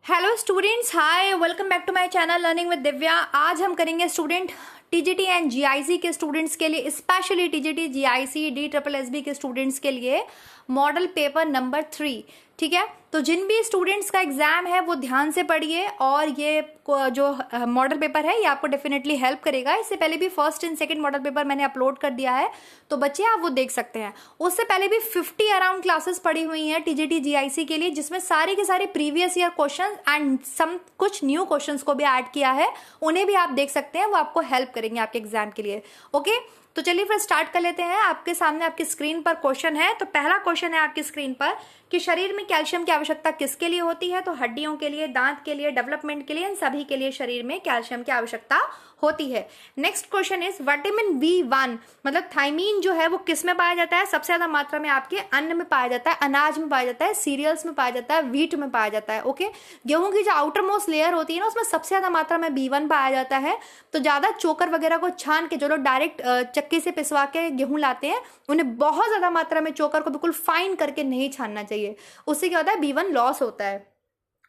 Hello students, hi, welcome back to my channel learning with Divya. आज हम करेंगे student TGT and GIC के students के लिए, specially TGT GIC D triple SB के स्टूडेंट्स के लिए मॉडल पेपर नंबर 3। ठीक है, तो जिन भी स्टूडेंट्स का एग्जाम है वो ध्यान से पढ़िए और ये जो मॉडल पेपर है ये आपको डेफिनेटली हेल्प करेगा। इससे पहले भी first and second model paper मैंने अपलोड कर दिया है, तो बच्चे आप वो देख सकते हैं। उससे पहले भी 50 अराउंड क्लासेस पड़ी हुई हैं टीजीटी जीआईसी के लिए, जिसमें सारे के सारे previous year question and some कुछ न्यू क्वेश्चंस को भी ऐड किया है, उन्हें भी आप देख सकते हैं, वो आपको हेल्प करेंगे आपके एग्जाम के लिए। ओके, तो चलिए फिर स्टार्ट कर लेते हैं। आपके सामने आपकी स्क्रीन पर क्वेश्चन है। तो पहला क्वेश्चन है आपकी स्क्रीन पर कि शरीर में कैल्शियम की आवश्यकता किसके लिए होती है? तो हड्डियों के लिए, दांत के लिए, डेवलपमेंट के लिए, इन सभी के लिए शरीर में कैल्शियम की आवश्यकता होती है। Next question is vitamin B1 मतलब थायमीन जो है वो किस में पाया जाता है? सबसे ज्यादा मात्रा में आपके अन्न में पाया जाता है, अनाज में पाया जाता है, सीरियल्स में पाया जाता है, व्हीट में पाया जाता है। ओके, गेहूं की जो आउटर मोस्ट लेयर होती है ना, उसमें सबसे ज्यादा मात्रा में B1 पाया जाता है। तो ज्यादा चोकर वगैरह को छान के जो लोग डायरेक्ट चक्की से पिसवा के गेहूं लाते हैं, उन्हें बहुत ज्यादा मात्रा में चोकर को बिल्कुल फाइन करके नहीं छानना चाहिए, उससे क्या होता है? B1 लॉस होता है।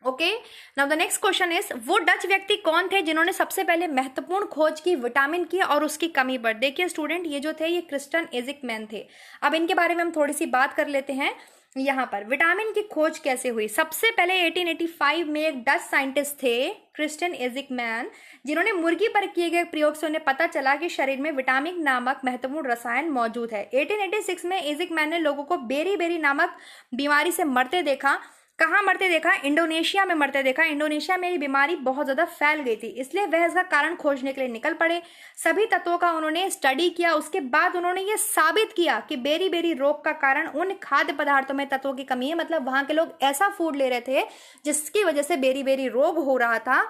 Okay, now the next question is वो डच व्यक्ति कौन थे जिन्होंने सबसे पहले महत्वपूर्ण खोज की विटामिन की और उसकी कमी पर? देखिए स्टूडेंट, ये जो थे ये क्रिस्टन एजिकमैन थे। अब इनके बारे में हम थोड़ी सी बात कर लेते हैं। यहाँ पर विटामिन की खोज कैसे हुई? सबसे पहले 1885 में एक डच साइंटिस्ट थे क्रिस्टन एजिकमैन, जिन्होंने मुर्गी पर किए गए प्रयोग से उन्हें पता चला कि शरीर में विटामिन नामक महत्वपूर्ण रसायन मौजूद है। 1886 में एजिकमैन ने लोगों को बेरी नामक बीमारी से मरते देखा। कहाँ मरते देखा? इंडोनेशिया में मरते देखा। इंडोनेशिया में ये बीमारी बहुत ज्यादा फैल गई थी, इसलिए वह इसका कारण खोजने के लिए निकल पड़े। सभी तत्वों का उन्होंने स्टडी किया। उसके बाद उन्होंने ये साबित किया कि बेरी रोग का कारण उन खाद्य पदार्थों में तत्वों की कमी है। मतलब वहां के लोग ऐसा फूड ले रहे थे जिसकी वजह से बेरी रोग हो रहा था।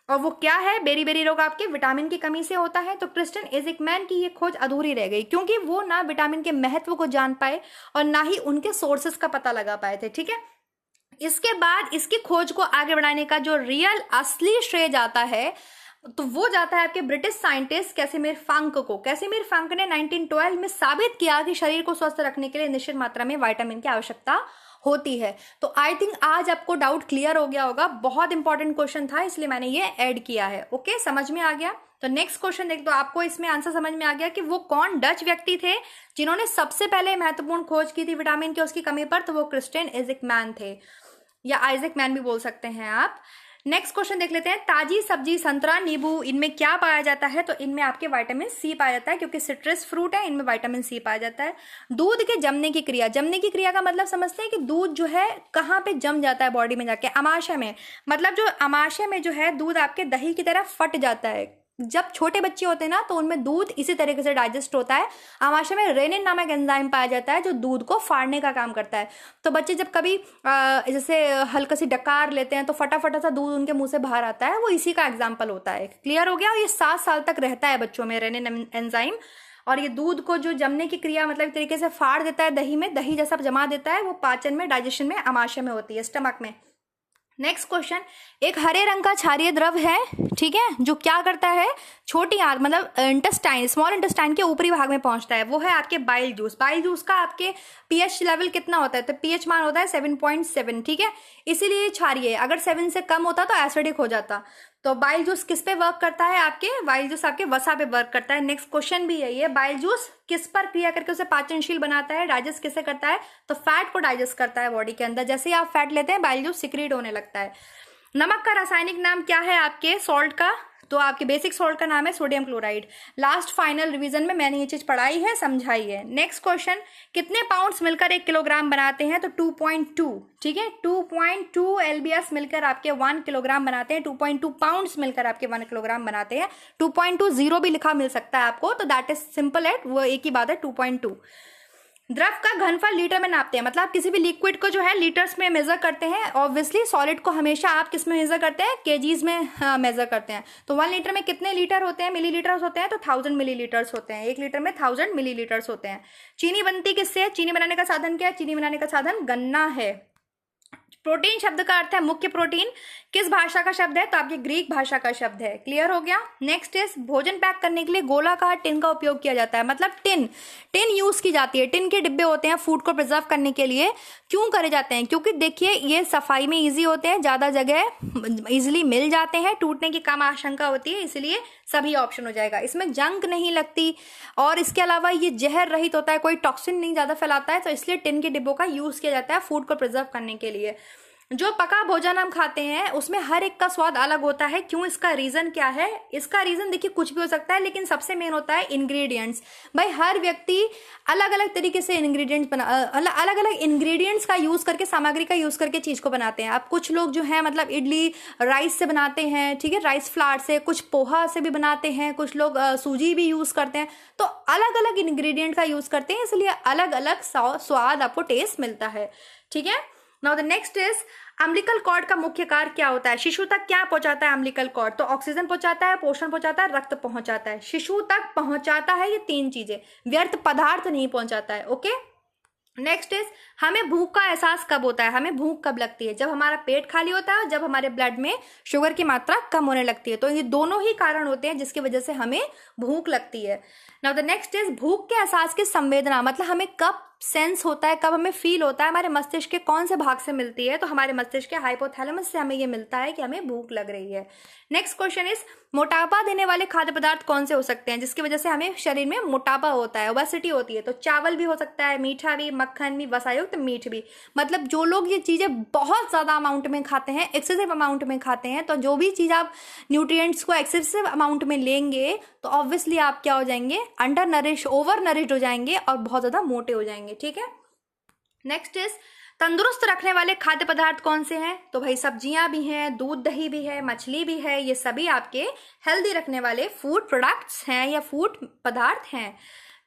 और वो क्या है? बेरी रोग आपके विटामिन की कमी से होता है। तो क्रिस्टन एजिकमैन की ये खोज अधूरी रह गई, क्योंकि वो ना विटामिन के महत्व को जान पाए और ना ही उनके सोर्सेस का पता लगा पाए थे। ठीक है, इसके बाद इसकी खोज को आगे बढ़ाने का जो रियल असली श्रेय जाता है तो वो जाता है आपके ब्रिटिश साइंटिस्ट कैसिमिर फ्रांक को। कैसिमिर फ्रांक ने 1912 में साबित किया कि शरीर को स्वस्थ रखने के लिए निश्चित मात्रा में विटामिन की आवश्यकता होती है। तो आई थिंक आज आपको डाउट क्लियर हो गया होगा। बहुत इंपॉर्टेंट क्वेश्चन था, इसलिए मैंने ये ऐड किया है। ओके, समझ में आ गया? तो नेक्स्ट क्वेश्चन देख दो, आपको इसमें आंसर समझ में आ गया कि वो कौन डच व्यक्ति थे जिन्होंने सबसे पहले महत्वपूर्ण खोज की थी विटामिन की उसकी कमी पर? तो वो क्रिस्टन एजिकमैन थे, या आइजैक मैन भी बोल सकते हैं आप। नेक्स्ट क्वेश्चन देख लेते हैं। ताजी सब्जी, संतरा, नींबू, इनमें क्या पाया जाता है? तो इनमें आपके विटामिन सी पाया जाता है, क्योंकि सिट्रस फ्रूट है, इनमें विटामिन सी पाया जाता है। दूध के जमने की क्रिया, जमने की क्रिया का मतलब समझते हैं कि दूध जो है कहाँ पे जम जाता है बॉडी में जाके? अमाशय में। मतलब जो अमाशय में जो है दूध आपके दही की तरह फट जाता है। जब छोटे बच्चे होते हैं ना तो उनमें दूध इसी तरीके से डाइजेस्ट होता है। अमाशय में रेनिन नामक एंजाइम पाया जाता है जो दूध को फाड़ने का काम करता है। तो बच्चे जब कभी जैसे हल्का सी डकार लेते हैं तो फटाफटा सा दूध उनके मुंह से बाहर आता है, वो इसी का एग्जाम्पल होता है। क्लियर हो गया? और ये 7 साल तक रहता है बच्चों में रेनिन एंजाइम, और ये दूध को जो जमने की क्रिया मतलब एक तरीके से फाड़ देता है दही में, दही जैसा जमा देता है, वो पाचन में, डाइजेशन में, अमाशय में होती है, स्टमक में। नेक्स्ट क्वेश्चन, एक हरे रंग का क्षारीय द्रव है, ठीक है, जो क्या करता है? छोटी आंत मतलब इंटेस्टाइन, स्मॉल इंटेस्टाइन के ऊपरी भाग में पहुंचता है। वो है आपके बाइल जूस। बाइल जूस का आपके पीएच लेवल कितना होता है? तो पीएच मान होता है 7.7, ठीक है, इसीलिए क्षारीय है। अगर 7 से कम होता तो एसिडिक हो जाता। तो बाइल जूस किस पे वर्क करता है? आपके बाइल जूस आपके वसा पे वर्क करता है। नेक्स्ट क्वेश्चन भी है ये, बाइल जूस किस पर क्रिया करके उसे पाचनशील बनाता है? डाइजेस्ट किसे करता है? तो फैट को डाइजेस्ट करता है बॉडी के अंदर। जैसे ही आप फैट लेते हैं बाइल जूस सिक्रीट होने लगता है। नमक का रासायनिक नाम क्या है आपके सॉल्ट का? तो आपके बेसिक सॉल्ट का नाम है sodium chloride. Last final revision में मैंने ये चीज पढ़ाई है, समझाई है। नेक्स्ट क्वेश्चन, कितने पाउंड्स मिलकर 1 किलोग्राम बनाते हैं? तो 2.2, ठीक है, 2.2 LBS मिलकर आपके 1 किलोग्राम बनाते हैं। 2.2 पाउंड्स मिलकर आपके 1 किलोग्राम बनाते हैं। 2.20 भी लिखा मिल सकता है आपको, तो दैट इज सिंपल है, वो एक ही बात है, 2.2। द्रव का घनफल लीटर में नापते हैं, मतलब किसी भी लिक्विड को जो है लीटर्स में मेजर करते हैं। ऑब्वियसली सॉलिड को हमेशा आप किस में मेजर करते हैं? केजीज में मेजर करते हैं। तो 1 लीटर में कितने लीटर होते हैं? मिलीलीटर्स होते हैं, तो 1000 मिलीलीटर्स होते हैं। 1 लीटर में 1000 मिलीलीटर्स होते हैं। चीनी बनती किससे है? चीनी बनाने का साधन क्या है? चीनी बनाने का साधन गन्ना है। प्रोटीन शब्द का अर्थ है मुख्य प्रोटीन। किस भाषा का शब्द है? तो आपकी ग्रीक भाषा का शब्द है। क्लियर हो गया। नेक्स्ट इज भोजन पैक करने के लिए गोलाकार टिन का उपयोग किया जाता है। मतलब टिन यूज की जाती है। टिन के डिब्बे होते हैं फूड को प्रिजर्व करने के लिए। क्यों करे जाते हैं? क्योंकि देखिए ये सफाई में इजी होते हैं, ज्यादा जगह इजिली मिल जाते हैं, टूटने की कम आशंका होती है, इसलिए सभी ऑप्शन हो जाएगा। इसमें जंग नहीं लगती और इसके अलावा ये जहर रहित होता है, कोई टॉक्सिन नहीं ज्यादा फैलाता है, तो इसलिए टिन के डिब्बों का यूज किया जाता है फूड को प्रिजर्व करने के लिए। जो पका भोजन हम खाते हैं उसमें हर एक का स्वाद अलग होता है। क्यों? इसका रीजन क्या है? इसका रीजन देखिए कुछ भी हो सकता है, लेकिन सबसे मेन होता है इंग्रेडिएंट्स। भाई हर व्यक्ति अलग अलग तरीके से इंग्रेडिएंट्स अलग अलग इंग्रेडिएंट्स का यूज करके, सामग्री का यूज करके चीज को बनाते हैं। अब कुछ लोग जो है मतलब इडली राइस से बनाते हैं, ठीक है, राइस फ्लावर से, कुछ पोहा से भी बनाते हैं, कुछ लोग सूजी भी यूज करते हैं। तो अलग अलग इंग्रेडिएंट का यूज करते हैं, इसलिए अलग अलग स्वाद आपको टेस्ट मिलता है। ठीक है। Now the next is umbilical cord का मुख्य कार्य क्या होता है? शिशु तक क्या पहुंचाता है अम्बिलिकल कॉर्ड? तो ऑक्सीजन पहुंचाता है, पोषण पहुंचाता है, रक्त पहुंचाता है। शिशु तक पहुंचाता है ये 3 चीजें, व्यर्थ पदार्थ नहीं पहुंचाता है। ओके। नेक्स्ट इज हमें भूख का एहसास कब होता है? हमें भूख कब लगती है? जब हमारा पेट खाली होता है, जब हमारे ब्लड में शुगर की मात्रा कम होने लगती है। तो ये दोनों ही कारण होते हैं जिसकी वजह से हमें भूख लगती है। नाउ द नेक्स्ट इज भूख के एहसास की संवेदना, मतलब हमें कब सेंस होता है, कब हमें फील होता है, हमारे मस्तिष्क के कौन से भाग से मिलती है? तो हमारे मस्तिष्क के हाइपोथैलेमस से हमें ये मिलता है कि हमें भूख लग रही है। नेक्स्ट क्वेश्चन इज मोटापा देने वाले खाद्य पदार्थ कौन से हो सकते हैं जिसकी वजह से हमें शरीर में मोटापा होता है, ओबेसिटी होती है? तो चावल भी हो सकता है, मीठा भी, मक्खन भी, वसायुक्त मीठ भी। मतलब जो लोग ये चीजें बहुत ज्यादा अमाउंट में खाते हैं, एक्सेसिव अमाउंट में खाते हैं, तो जो भी चीज आप न्यूट्रिएंट्स को एक्सेसिव अमाउंट में लेंगे तो ऑब्वियसली आप क्या हो जाएंगे? अंडर नरिश, ओवर नरिश्ड हो जाएंगे और बहुत ज्यादा मोटे हो जाएंगे। ठीक है। नेक्स्ट इज तंदुरुस्त रखने वाले खाद्य पदार्थ कौन से हैं? तो भाई सब्जियां भी हैं, दूध दही भी है, मछली भी है, ये सभी आपके हेल्दी रखने वाले फूड प्रोडक्ट्स हैं या फूड पदार्थ हैं।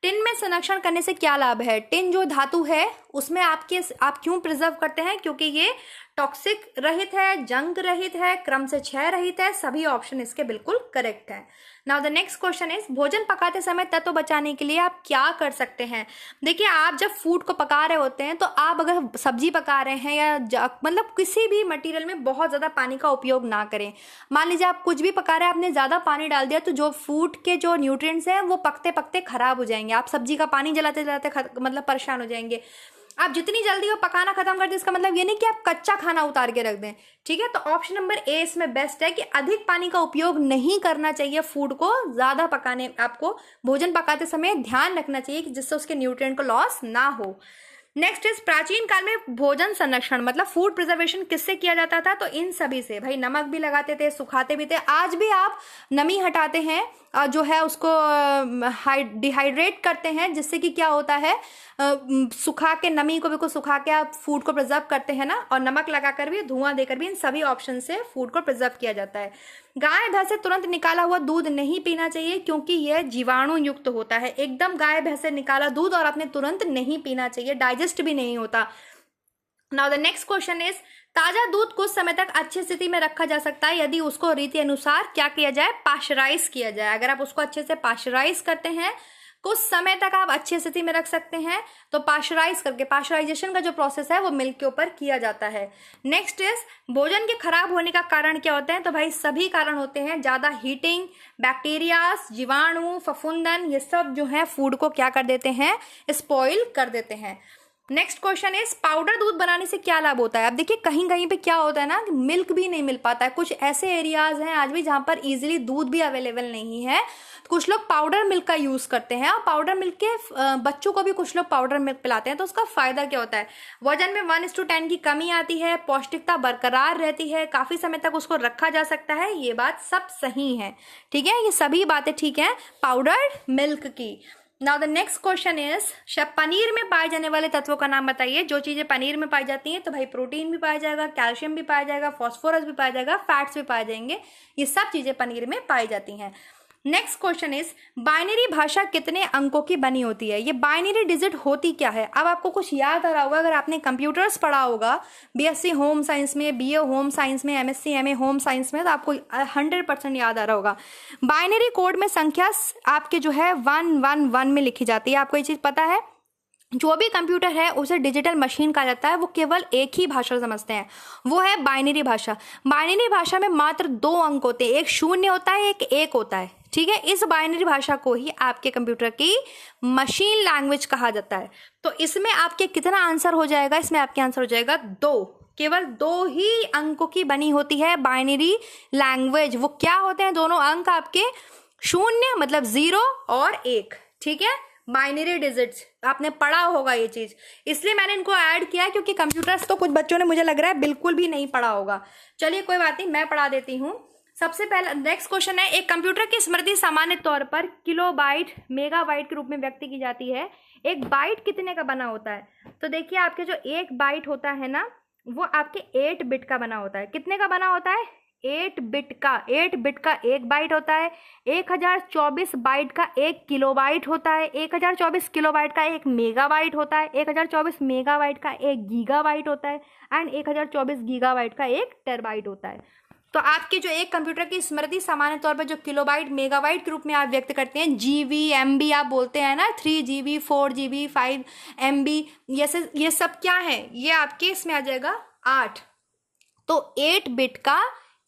टिन में संरक्षण करने से क्या लाभ है? टिन जो धातु है उसमें आप क्यों प्रिजर्व करते हैं? क्योंकि ये टॉक्सिक रहित है, जंग रहित है, क्रम से क्षय रहित है। सभी ऑप्शन इसके बिल्कुल करेक्ट हैं। Now the next question is भोजन पकाते समय तत्व बचाने के लिए आप क्या कर सकते हैं? देखिए आप जब फूड को पका रहे होते हैं तो आप अगर सब्जी पका रहे हैं या मतलब किसी भी मटेरियल में बहुत ज्यादा पानी का उपयोग ना करें। मान लीजिए आप कुछ भी पका रहे हैं, आपने ज्यादा पानी डाल दिया तो जो फूड के जो न्यूट्रिएंट्स हैं वो पकते पकते खराब हो जाएंगे। आप सब्जी का पानी जलाते जलाते मतलब परेशान हो जाएंगे। आप जितनी जल्दी वो पकाना खत्म कर दें, इसका मतलब ये नहीं कि आप कच्चा खाना उतार के रख दें। ठीक है। तो ऑप्शन नंबर ए इसमें बेस्ट है कि अधिक पानी का उपयोग नहीं करना चाहिए। फूड को ज्यादा पकाने, आपको भोजन पकाते समय ध्यान रखना चाहिए कि जिससे उसके न्यूट्रिएंट को लॉस ना हो। नेक्स्ट इज प्राचीन काल में भोजन संरक्षण मतलब फूड प्रिजर्वेशन किससे किया जाता था? तो इन सभी से। भाई नमक भी लगाते थे, सुखाते भी थे। आज भी आप नमी हटाते हैं और जो है उसको डिहाइड्रेट करते हैं, जिससे कि क्या होता है, सुखा के, नमी को बिल्कुल सुखा के आप फूड को प्रिजर्व करते हैं ना, और नमक लगाकर भी, धुआं देकर भी, इन सभी ऑप्शन से फूड को प्रिजर्व किया जाता है। गाय भैंस से तुरंत निकाला हुआ दूध नहीं पीना चाहिए क्योंकि यह जीवाणु युक्त होता है। एकदम गाय भैंस से निकाला दूध और आपने तुरंत नहीं पीना चाहिए, डाइजेस्ट भी नहीं होता। Now the next question is ताजा दूध कुछ समय तक अच्छी स्थिति में रखा जा सकता है यदि उसको रीति अनुसार क्या किया जाए? पाश्चराइज किया जाए। अगर आप उसको अच्छे से पाश्चराइज करते हैं, कुछ समय तक आप अच्छी स्थिति में रख सकते हैं। तो पाश्चराइज करके, पाश्चराइजेशन का जो प्रोसेस है वो मिल्क के ऊपर किया जाता है। नेक्स्ट इज भोजन के खराब होने का कारण क्या होते हैं? तो भाई सभी कारण होते हैं। ज्यादा हीटिंग, बैक्टीरियाज, जीवाणु, फफूंदन, ये सब जो है फूड को क्या कर देते हैं? स्पॉइल कर देते हैं। नेक्स्ट क्वेश्चन इज पाउडर दूध बनाने से क्या लाभ होता है? अब देखिए कहीं कहीं पे क्या होता है ना, मिल्क भी नहीं मिल पाता है। कुछ ऐसे एरियाज हैं आज भी जहां पर इजीली दूध भी अवेलेबल नहीं है। कुछ लोग पाउडर मिल्क का यूज करते हैं और पाउडर मिल्क के बच्चों को भी कुछ लोग पाउडर मिल्क पिलाते हैं। तो उसका फायदा क्या होता है? वजन में 1:10 की कमी आती है, पौष्टिकता बरकरार रहती है, काफी समय तक उसको रखा जा सकता है। ये बात सब सही है। ठीक है, ये सभी बातें ठीक है पाउडर मिल्क की। Now the next question is paneer में पाए जाने वाले तत्वों का नाम बताइए। जो चीजें पनीर में पाई जाती हैं, तो भाई प्रोटीन भी पाया जाएगा, कैल्शियम भी पाया जाएगा, फास्फोरस भी पाया जाएगा, फैट्स भी पाए जाएंगे। ये सब चीजें पनीर में पाई जाती हैं। नेक्स्ट क्वेश्चन इज बाइनरी भाषा कितने अंकों की बनी होती है? ये बाइनरी डिजिट होती क्या है? अब आपको कुछ याद आ रहा होगा, अगर आपने कंप्यूटर्स पढ़ा होगा बीएससी होम साइंस में, बीए होम साइंस में, एमएससी एमए होम साइंस में, तो आपको 100% याद आ रहा होगा। बाइनरी कोड में संख्या आपके जो है 111 में लिखी जाती है। आपको ये चीज पता है? जो भी कंप्यूटर है उसे डिजिटल मशीन कहा जाता है, वो केवल एक ही भाषा समझते हैं, वो है बाइनरी भाषा। बाइनरी भाषा में मात्र 2 अंक होते हैं, एक 0 होता है, एक 1 होता है, ठीक है। इस बाइनरी भाषा को ही आपके कंप्यूटर की मशीन लैंग्वेज कहा जाता है। तो इसमें आपके कितना आंसर हो जाएगा, इसमें आपके आंसर हो जाएगा 2। केवल 2 ही अंकों की बनी होती है बाइनरी लैंग्वेज। वो क्या होते हैं दोनों अंक आपके? 0 मतलब 0 और 1, ठीक है। बाइनरी डिजिट्स आपने पढ़ा होगा ये चीज, इसलिए मैंने इनको ऐड किया, क्योंकि कंप्यूटर्स तो कुछ बच्चों ने मुझे लग रहा है बिल्कुल भी नहीं पढ़ा होगा। चलिए कोई बात नहीं, मैं पढ़ा देती हूँ। सबसे पहला नेक्स्ट क्वेश्चन है, एक कंप्यूटर की स्मृति सामान्य तौर पर किलोबाइट मेगाबाइट के रूप में व्यक्त की जाती है। एक बाइट कितने का बना होता है? तो देखिए आपके जो 1 बाइट होता है ना, वो आपके 8 बिट का बना होता है। कितने का बना होता है? 8 बिट का। 8 बिट का 1 बाइट होता है। 1024 बाइट का 1 किलोबाइट होता है। 1024 किलोबाइट का 1 मेगाबाइट होता है। 1024 मेगाबाइट का 1 गीगाबाइट होता है एंड 1024 गीगाबाइट का 1 टेराबाइट होता है। तो आपके जो एक कंप्यूटर की स्मृति सामान्य तौर पर जो किलोबाइट मेगाबाइट के रूप में आप व्यक्त करते हैं, जीबी एमबी आप बोलते हैं ना, 3 GB 4 GB 5 MB, ये सब क्या है? ये आपके इसमें आ जाएगा 8। तो 8 बिट का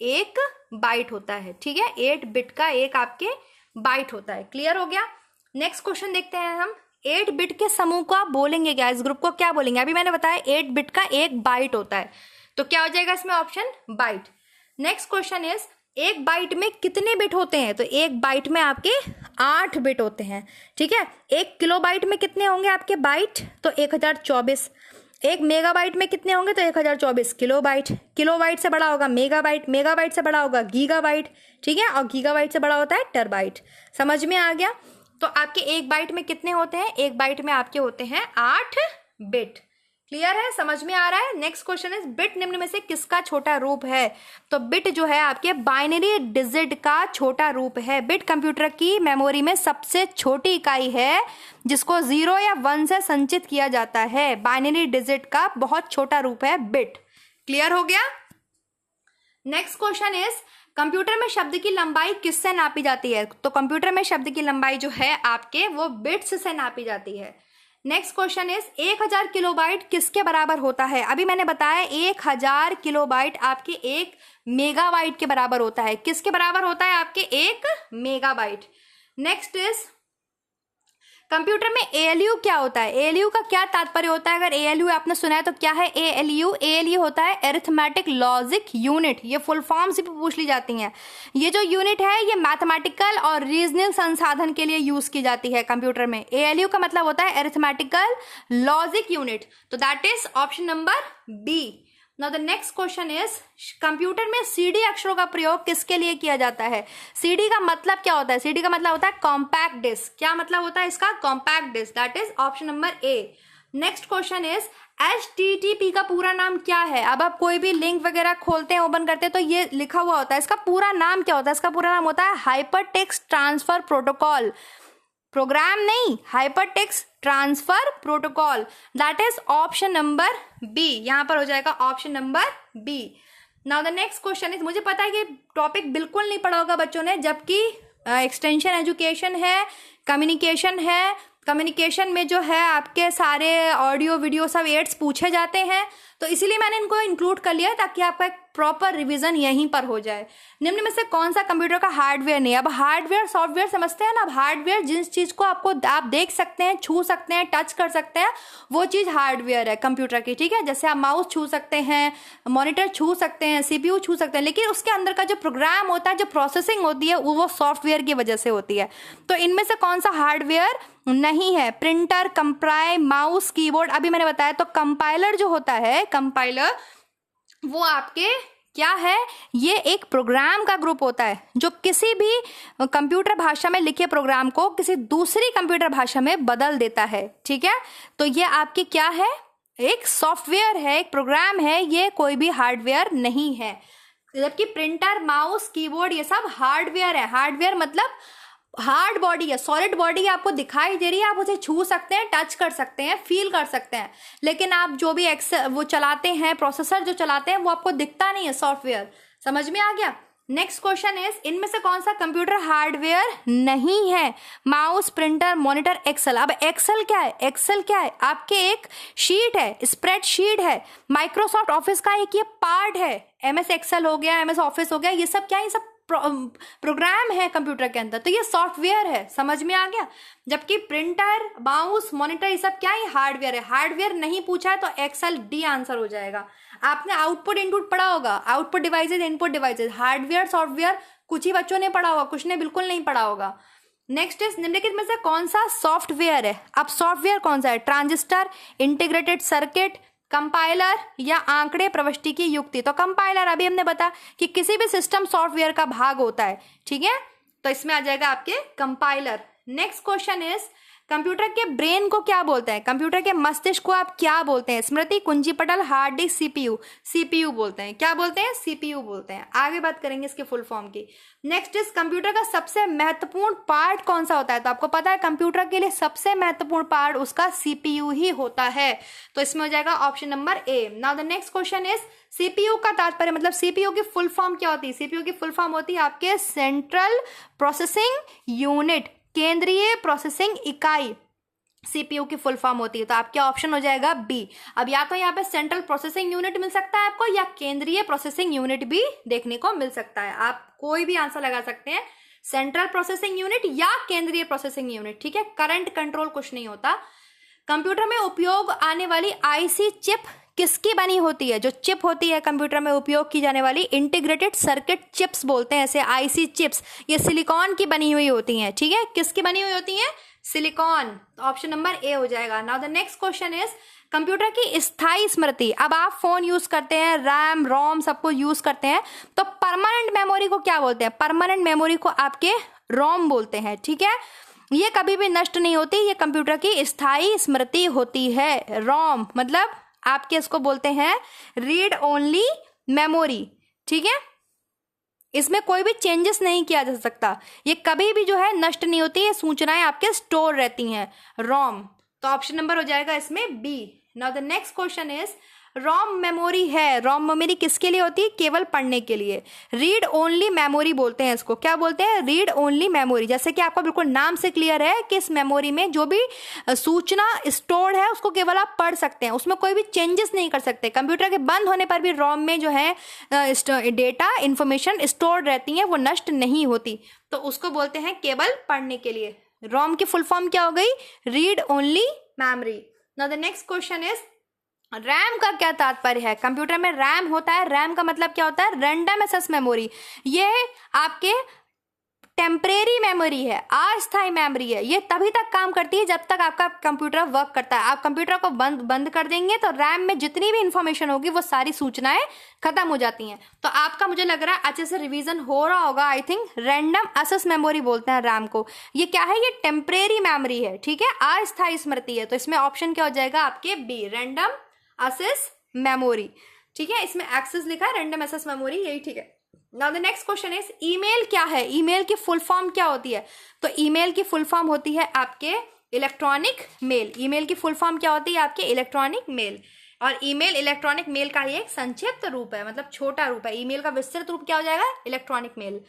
1 बाइट होता है, ठीक है। 8 बिट का 1 आपके बाइट होता है। क्लियर हो गया? नेक्स्ट क्वेश्चन देखते हैं हम। 8 बिट के समूह को आप बोलेंगे क्या? इस ग्रुप को क्या बोलेंगे? अभी मैंने बताया 8 बिट का 1 बाइट होता है, तो क्या हो जाएगा इसमें? Option byte. Next question is, 1 byte में कितने बिट होते हैं? तो 1 बाइट में आपके 8 बिट होते हैं, ठीक है। 1 किलोबाइट में कितने होंगे आपके बाइट? तो 1024। 1 मेगाबाइट में कितने होंगे? तो 1024 किलोबाइट। किलोबाइट से बड़ा होगा मेगाबाइट, मेगाबाइट से बड़ा होगा गीगाबाइट, ठीक है, और गीगाबाइट से बड़ा होता है टेराबाइट। समझ में आ गया? तो आपके 1 बाइट में कितने होते हैं? 1 बाइट में आपके होते हैं 8 बिट। क्लियर है? समझ में आ रहा है? नेक्स्ट क्वेश्चन इज, बिट निम्न में से किसका छोटा रूप है? तो बिट जो है आपके बाइनरी डिजिट का छोटा रूप है। बिट कंप्यूटर की मेमोरी में सबसे छोटी इकाई है जिसको 0 या 1 से संचित किया जाता है। बाइनरी डिजिट का बहुत छोटा रूप है बिट। क्लियर हो गया? नेक्स्ट क्वेश्चन इज, कंप्यूटर में शब्द की लंबाई किससे नापी जाती है? तो कंप्यूटर में शब्द की लंबाई जो है आपके वो बिट्स से नापी जाती है। नेक्स्ट क्वेश्चन इज, 1000 किलोबाइट किसके बराबर होता है? अभी मैंने बताया 1000 किलोबाइट आपके 1 मेगाबाइट के बराबर होता है। किसके बराबर होता है? आपके 1 मेगाबाइट। नेक्स्ट इज, कंप्यूटर में ALU क्या होता है? ALU का क्या तात्पर्य होता है? अगर ALU आपने सुना है तो क्या है ALU? ALU होता है अरिथमेटिक लॉजिक यूनिट। ये फुल फॉर्म से भी पूछ ली जाती हैं। ये जो यूनिट है ये मैथमेटिकल और रीजनिंग संसाधन के लिए यूज की जाती है कंप्यूटर में। ALU का मतलब होता है अरिथमेटिकल लॉजिक यूनिट। तो that is option number B। Now the next question is, computer में CD अक्षरों का प्रयोग किसके लिए किया जाता है? CD का मतलब क्या होता है? CD का मतलब होता है कॉम्पैक्ट डिस्क। क्या मतलब होता है इसका? Compact disc. That is option number A। Next question is, HTTP का पूरा नाम क्या है? अब आप कोई भी लिंक वगैरह खोलते हैं, ओपन करते हैं तो ये लिखा हुआ होता है, इसका पूरा नाम क्या होता है? इसका पूरा नाम होता है hyper text transfer protocol. Program नहीं, hyper text transfer protocol. That is option number B। यहां पर हो जाएगा option number B। Now the next question is, मुझे पता है कि टॉपिक बिल्कुल नहीं पढ़ा होगा बच्चों ने, जबकि एक्सटेंशन एजुकेशन है, कम्युनिकेशन है। कम्युनिकेशन में जो है आपके सारे ऑडियो वीडियो सब एड्स पूछे जाते हैं, तो इसीलिए मैंने इनको इंक्लूड कर लिया ताकि आपका एक प्रॉपर रिवीजन यहीं पर हो जाए। निम्न में से कौन सा कंप्यूटर का हार्डवेयर नहीं? अब हार्डवेयर सॉफ्टवेयर समझते हैं ना। अब हार्डवेयर जिस चीज को आप देख सकते हैं, छू सकते हैं, टच कर सकते हैं, वो चीज हार्डवेयर है कंप्यूटर की, ठीक है। जैसे आप माउस छू सकते हैं, मॉनिटर छू सकते हैं, CPU छू सकते हैं, लेकिन उसके अंदर का जो प्रोग्राम होता है, जो प्रोसेसिंग होती है, वो सॉफ्टवेयर की वजह से होती है। तो इनमें से कौन सा हार्डवेयर नहीं है? Printer, compiler, mouse, keyboard. अभी मैंने बताया तो कंपाइलर जो होता है, कंपाइलर वो आपके क्या है? ये एक प्रोग्राम का ग्रुप होता है जो किसी भी कंप्यूटर भाषा में लिखे प्रोग्राम को किसी दूसरी कंप्यूटर भाषा में बदल देता है, ठीक है। तो ये आपकी क्या है? एक सॉफ्टवेयर है, एक प्रोग्राम है, ये कोई भी हार्डवेयर नहीं है। जबकि प्रिंटर, माउस, कीबोर्ड ये सब हार्डवेयर है। हार्डवेयर मतलब हार्ड बॉडी है, सॉलिड बॉडी आपको दिखाई दे रही है, आप उसे छू सकते हैं, टच कर सकते हैं, फील कर सकते हैं, लेकिन आप जो भी वो चलाते हैं, प्रोसेसर जो चलाते हैं, वो आपको दिखता नहीं है, सॉफ्टवेयर। समझ में आ गया? नेक्स्ट क्वेश्चन इज इनमें से कौन सा कंप्यूटर हार्डवेयर नहीं है? Mouse, printer, monitor, Excel. अब एक्सेल क्या है? एक्सेल क्या है? आपके एक शीट है, स्प्रेडशीट है, माइक्रोसॉफ्ट ऑफिस का एक ये पार्ट है। एमएस एक्सेल हो गया, एमएस ऑफिस हो गया, ये सब क्या है? ये सब प्रोग्राम है कंप्यूटर के अंदर, तो ये सॉफ्टवेयर है। समझ में आ गया? जबकि प्रिंटर, माउस, मॉनिटर ये सब क्या है? हार्डवेयर है। हार्डवेयर नहीं पूछा है तो एक्सेल डी आंसर हो जाएगा। आपने आउटपुट इनपुट पढ़ा होगा, output devices, input devices. Hardware software कुछ ही बच्चों ने पढ़ा होगा, कुछ ने बिल्कुल नहीं पढ़ा होगा। नेक्स्ट इज निम्नलिखित में से कौन सा सॉफ्टवेयर है? अब सॉफ्टवेयर कौन सा है? ट्रांजिस्टर, इंटीग्रेटेड सर्किट, कंपाइलर या आंकड़े प्रविष्टि की युक्ति। तो कंपाइलर अभी हमने बता कि किसी भी सिस्टम सॉफ्टवेयर का भाग होता है, ठीक है, तो इसमें आ जाएगा आपके compiler. Next question is computer के ब्रेन को क्या बोलते हैं? कंप्यूटर के मस्तिष्क को आप क्या बोलते हैं? स्मृति, कुंजी पटल, हार्ड डिस्क, सीपीयू। सीपीयू बोलते हैं। क्या बोलते हैं? सीपीयू बोलते हैं। आगे बात करेंगे इसके फुल फॉर्म की। नेक्स्ट इज कंप्यूटर का सबसे महत्वपूर्ण पार्ट कौन सा होता है? तो आपको पता है कंप्यूटर के लिए सबसे महत्वपूर्ण पार्ट उसका सीपीयू ही होता है, तो इसमें हो जाएगा option number A. Now the next question is CPU का तात्पर्य, मतलब सीपीयू की फुल फॉर्म क्या होती है? सीपीयू की फुल फॉर्म होती है आपके सेंट्रल प्रोसेसिंग यूनिट, केंद्रीय प्रोसेसिंग इकाई सीपीयू की फुल फॉर्म होती है। तो आपका ऑप्शन हो जाएगा बी। अब या तो यहाँ पे सेंट्रल प्रोसेसिंग यूनिट मिल सकता है आपको, या केंद्रीय प्रोसेसिंग यूनिट भी देखने को मिल सकता है। आप कोई भी आंसर लगा सकते हैं, सेंट्रल प्रोसेसिंग यूनिट या केंद्रीय प्रोसेसिंग यूनिट, ठीक है। करंट कंट्रोल कुछ नहीं होता। कंप्यूटर में उपयोग आने वाली आईसी चिप किसकी बनी होती है? जो चिप होती है कंप्यूटर में उपयोग की जाने वाली, इंटीग्रेटेड सर्किट चिप्स बोलते हैं ऐसे, आईसी चिप्स, ये सिलिकॉन की बनी हुई होती हैं, ठीक है। किसकी बनी हुई होती हैं? सिलिकॉन। तो ऑप्शन नंबर ए हो जाएगा। Now the next question is computer की स्थायी स्मृति। अब आप फोन यूज करते हैं, रैम, रोम सबको यूज करते हैं, तो परमानेंट मेमोरी को क्या बोलते हैं? परमानेंट मेमोरी को आपके रोम बोलते हैं, ठीक है। ये कभी भी नष्ट नहीं होती, ये कंप्यूटर की स्थायी स्मृति होती है। रोम मतलब आपके इसको बोलते हैं रीड ओनली मेमोरी, ठीक है। इसमें कोई भी चेंजेस नहीं किया जा सकता, ये कभी भी जो है नष्ट नहीं होती, ये सूचनाएं आपके स्टोर रहती हैं, रोम। तो ऑप्शन नंबर हो जाएगा इसमें B. Now the next question is ROM memory है, रोम मेमोरी किसके लिए होती है? केवल पढ़ने के लिए। रीड ओनली मेमोरी बोलते हैं इसको, क्या बोलते हैं? Read only memory. जैसे कि आपको बिल्कुल नाम से क्लियर है कि इस मेमोरी में जो भी सूचना स्टोर्ड है उसको केवल आप पढ़ सकते हैं, उसमें कोई भी चेंजेस नहीं कर सकते। कंप्यूटर के बंद होने पर भी रोम में जो है डेटा इंफॉर्मेशन स्टोर्ड रहती है, वो नष्ट नहीं होती, तो उसको बोलते हैं केवल पढ़ने के लिए। रोम की फुल फॉर्म क्या हो गई? Read only memory. Now the next question is RAM का क्या तात्पर्य है? कंप्यूटर में रैम होता है, रैम का मतलब क्या होता है? Random access memory. ये आपके टेम्परेरी मेमोरी है, अस्थायी मेमोरी है, ये तभी तक काम करती है जब तक आपका कंप्यूटर वर्क करता है। आप कंप्यूटर को बंद कर देंगे तो रैम में जितनी भी इंफॉर्मेशन होगी वो सारी सूचनाएं खत्म हो जाती हैं। तो आपका मुझे लग रहा है अच्छे से रिवीजन हो रहा होगा। I think random access memory बोलते हैं रैम को। ये क्या है? ये टेम्परेरी मेमोरी है, ठीक है, अस्थायी स्मृति है। तो इसमें ऑप्शन क्या हो जाएगा आपके? बी, रैंडम एक्सेस मेमोरी, ठीक है। इसमें एक्सेस लिखा है, रैंडम एक्सेस मेमोरी, यही ठीक है। Now the next question is email क्या है? ईमेल की फुल फॉर्म क्या होती है? तो ईमेल की फुल फॉर्म होती है आपके इलेक्ट्रॉनिक मेल। ईमेल की फुल फॉर्म क्या होती है? आपके इलेक्ट्रॉनिक मेल। और ईमेल इलेक्ट्रॉनिक मेल का ही एक संक्षिप्त रूप है, मतलब छोटा रूप है। ईमेल का विस्तृत रूप क्या हो जाएगा? Electronic mail.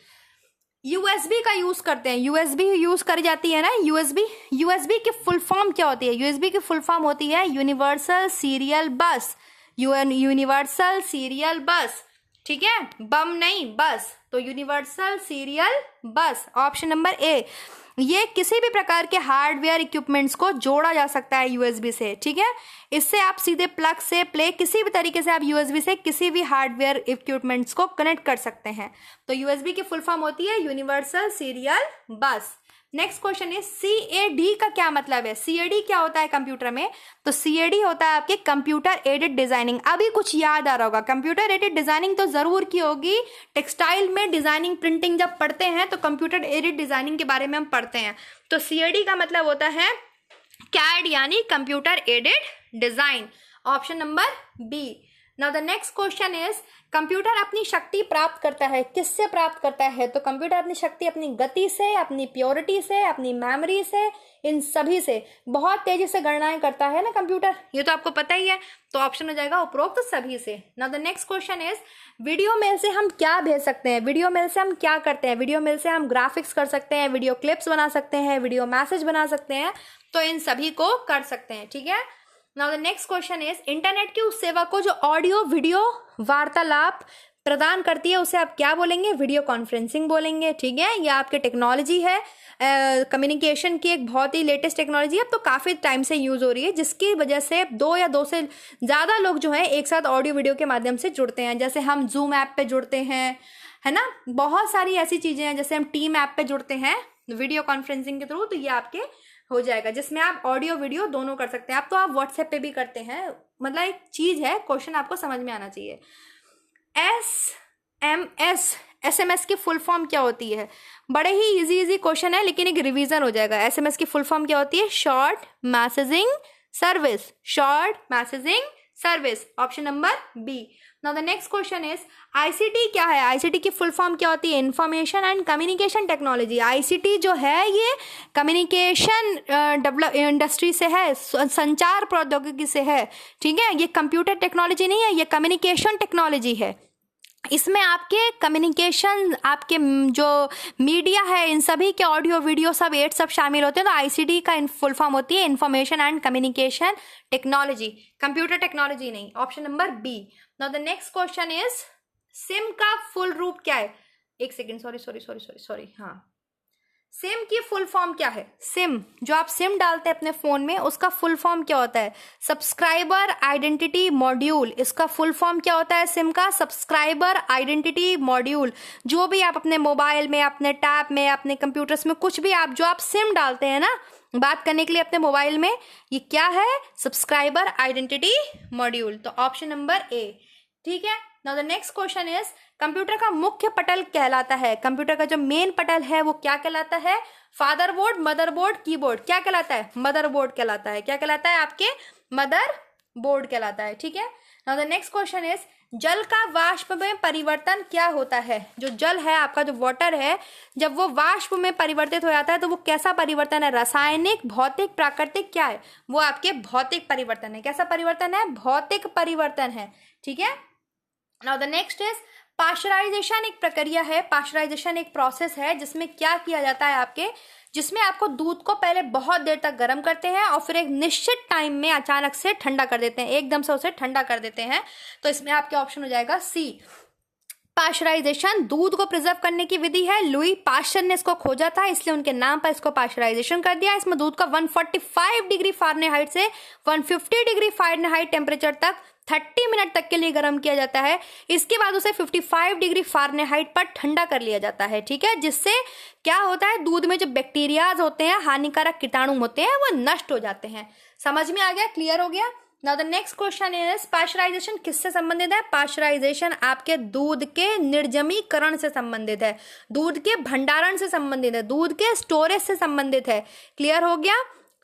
यूएसबी का यूज करते हैं, यूएसबी यूज करी जाती है ना, यूएसबी। यूएसबी की फुल फॉर्म क्या होती है? यूएसबी की फुल फॉर्म होती है universal serial bus. Universal serial bus, ठीक है, बम नहीं बस, तो universal serial bus, option number A. ये किसी भी प्रकार के हार्डवेयर इक्विपमेंट्स को जोड़ा जा सकता है यूएसबी से, ठीक है। इससे आप सीधे प्लग से प्ले, किसी भी तरीके से आप यूएसबी से किसी भी हार्डवेयर इक्विपमेंट्स को कनेक्ट कर सकते हैं। तो यूएसबी की फुल फॉर्म होती है यूनिवर्सल सीरियल बस। नेक्स्ट क्वेश्चन है सीएडी का क्या मतलब है? सीएडी क्या होता है कंप्यूटर में? तो सीएडी होता है आपके कंप्यूटर एडेड डिजाइनिंग। अभी कुछ याद आ रहा होगा, कंप्यूटर एडेड डिजाइनिंग तो जरूर की होगी। टेक्सटाइल में डिजाइनिंग, प्रिंटिंग जब पढ़ते हैं तो कंप्यूटर एडेड डिजाइनिंग के बारे में हम पढ़ते हैं। तो सीएडी का मतलब होता है कैड यानी computer aided design, option number B. Now the next question is computer अपनी शक्ति प्राप्त करता है, किससे प्राप्त करता है? तो कंप्यूटर अपनी शक्ति अपनी गति से, अपनी प्योरिटी से, अपनी मेमोरी से, इन सभी से बहुत तेजी से गणनाएं करता है ना कंप्यूटर, ये तो आपको पता ही है। तो ऑप्शन हो जाएगा उपरोक्त सभी से। Now the next question is video mail से हम क्या भेज सकते हैं? वीडियो मेल से हम क्या करते हैं? वीडियो मेल से हम ग्राफिक्स कर सकते हैं, वीडियो क्लिप्स बना सकते हैं, वीडियो मैसेज बना सकते हैं, तो इन सभी को कर सकते हैं, ठीक है। Now the next question is internet की उस सेवा को जो ऑडियो वीडियो वार्तालाप प्रदान करती है उसे आप क्या बोलेंगे? वीडियो कॉन्फ्रेंसिंग बोलेंगे, ठीक है। यह आपके टेक्नोलॉजी है, कम्युनिकेशन की एक बहुत ही लेटेस्ट टेक्नोलॉजी है, अब तो काफ़ी टाइम से यूज़ हो रही है, जिसकी वजह से दो या दो से ज़्यादा लोग जो है एक साथ ऑडियो वीडियो के माध्यम से जुड़ते हैं। जैसे हम जूम ऐप पे जुड़ते हैं, है ना, बहुत सारी ऐसी चीज़ें हैं, जैसे हम टीम ऐप पे जुड़ते हैं वीडियो कॉन्फ्रेंसिंग के थ्रू, तो ये आपके हो जाएगा, जिसमें आप ऑडियो वीडियो दोनों कर सकते हैं। आप तो आप व्हाट्सएप पे भी करते हैं, मतलब एक चीज़ है, क्वेश्चन आपको समझ में आना चाहिए। SMS की फुल फॉर्म क्या होती है? बड़े ही इजी क्वेश्चन है, लेकिन एक रिवीजन हो जाएगा। SMS की फुल फॉर्म क्या होती है? Short messaging service, short messaging service, option number B. Now the next question is ICT क्या है? ICT की फुल फॉर्म क्या होती है? Information and communication technology. ICT जो है ये कम्युनिकेशन डेवलप इंडस्ट्री से है, संचार प्रौद्योगिकी से है, ठीक है। ये कंप्यूटर टेक्नोलॉजी नहीं है, ये कम्युनिकेशन टेक्नोलॉजी है। इसमें आपके कम्युनिकेशन, आपके जो मीडिया है, इन सभी के ऑडियो वीडियो सब एड सब शामिल होते हैं। तो ICT का फुल फॉर्म होती है information and communication technology, computer technology नहीं, option number B. Now the next question is SIM का फुल रूप क्या है? एक सेकेंड, सॉरी, हाँ, सिम की फुल फॉर्म क्या है? सिम, जो आप सिम डालते हैं अपने फोन में, उसका फुल फॉर्म क्या होता है? Subscriber identity module. इसका फुल फॉर्म क्या होता है सिम का? Subscriber identity module. जो भी आप अपने मोबाइल में, अपने टैब में, अपने कंप्यूटर्स में, कुछ भी आप जो आप सिम डालते हैं ना बात करने के लिए अपने मोबाइल में, ये क्या है? सब्सक्राइबर आइडेंटिटी मॉड्यूल, तो ऑप्शन नंबर ए, ठीक है। Now the next question is computer का मुख्य पटल कहलाता है, कंप्यूटर का जो मेन पटल है वो क्या कहलाता है? फादरबोर्ड, मदरबोर्ड, कीबोर्ड, क्या कहलाता है? मदरबोर्ड कहलाता है। क्या कहलाता है? आपके मदर बोर्ड कहलाता है, ठीक है। Now the next question is जल का वाष्प में परिवर्तन क्या होता है? जो जल है आपका, जो वाटर है, जब वो वाष्प में परिवर्तित हो जाता है तो वो कैसा परिवर्तन है? रासायनिक, भौतिक, प्राकृतिक, क्या है वो? आपके भौतिक परिवर्तन है। कैसा परिवर्तन है? भौतिक परिवर्तन है, ठीक है। Now the next is pasteurisation एक प्रक्रिया है, पाश्चराइजेशन एक प्रोसेस है, जिसमें क्या किया जाता है आपके, जिसमें आपको दूध को पहले बहुत देर तक गर्म करते हैं और फिर एक निश्चित टाइम में अचानक से ठंडा कर देते हैं, एकदम से उसे ठंडा कर देते हैं। तो इसमें आपके ऑप्शन हो जाएगा सी। पाश्चराइजेशन दूध को प्रिजर्व करने की विधि है। लुई पाश्चर ने इसको खोजा था, इसलिए उनके नाम पर इसको पाश्चराइजेशन कर दिया। इसमें दूध को 145 डिग्री फ़ारेनहाइट से 150 डिग्री फ़ारेनहाइट टेम्परेचर तक 30 मिनट तक के लिए गर्म किया जाता है। इसके बाद उसे 55 डिग्री फ़ारेनहाइट पर ठंडा कर लिया जाता है, ठीक है। जिससे क्या होता है? दूध में जो बैक्टीरियाज होते हैं, हानिकारक कीटाणु होते हैं, वो नष्ट हो जाते हैं। समझ में आ गया? क्लियर हो गया? Now the next question is pasteurisation किससे संबंधित है? पाश्चराइजेशन आपके दूध के निर्जमीकरण से संबंधित है, दूध के भंडारण से संबंधित है, दूध के स्टोरेज से संबंधित है। क्लियर हो गया?